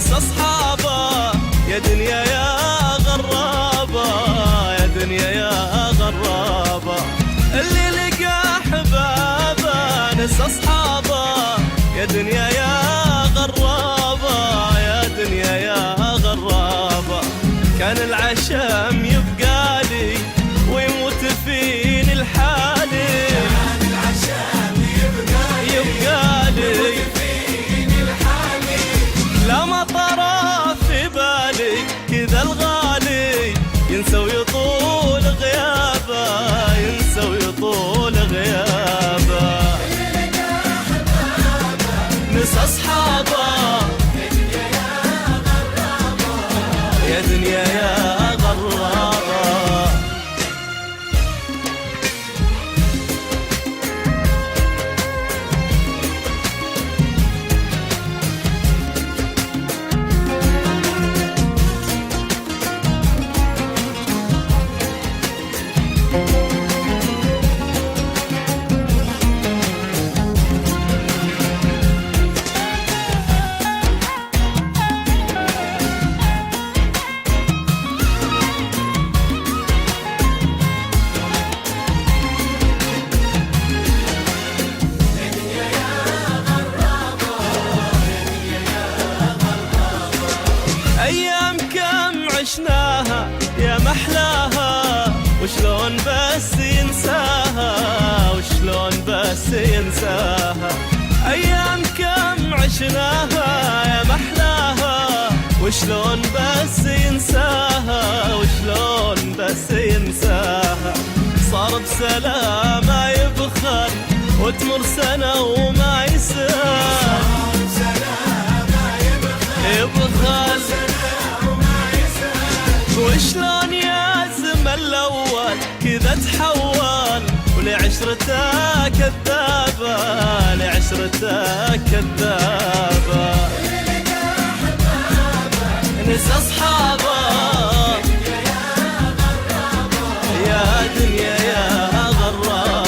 ننسى أصحابه يا دنيا يا غرابة، يا دنيا يا غرابة. اللي لقى أحبابه ننسى أصحابه يا دنيا يا غرابة، يا دنيا يا غرابة. كان العشم يبقى لي ويموت فيني الحالي، كان العشم يبقى لي ويموت فيني الحالي. لا ما طرى في بالي كذا الغالي ينسى ويطول غيابه، ينسى ويطول غيابه. نسى أصحابه يا دنيا يا غرابة. أيام كم عشناها يا محلاها، وشلون بس ينساها، وشلون بس ينساها. أيام كم عشناها يا محلاها، وشلون بس ينساها، وشلون بس ينساها. صار بسلامة يبخل وتمر سنة وما يسال، يبخل وشلون يا زمن الأول كذا تحول، ولعشرته كذابة، لعشرته كذابة. نسى أصحابه يا دنيا يا غرابة.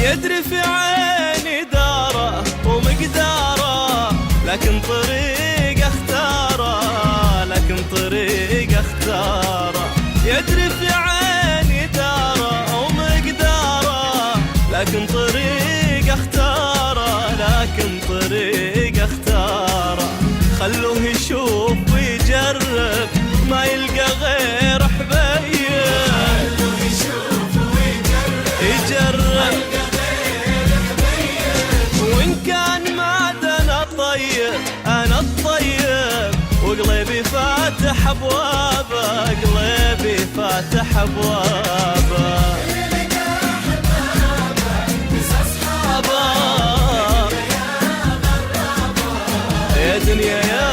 يدري في عيني داره ومقداره، لكن طريق اختاره، لكن طريق اختاره. يدري في عيني داره ومقداره، لكن طريق اختاره، لكن طريق اختاره. خلوه يشوف ويجرب ما يلقى غير حبيب، خلوه يشوف ويجرب يجرب. وإن كان معدن طيب أنا الطيب، وقلبي فاتح أبوابه، قلبي فاتح أبوابه. نسى أصحابه يا دنيا يا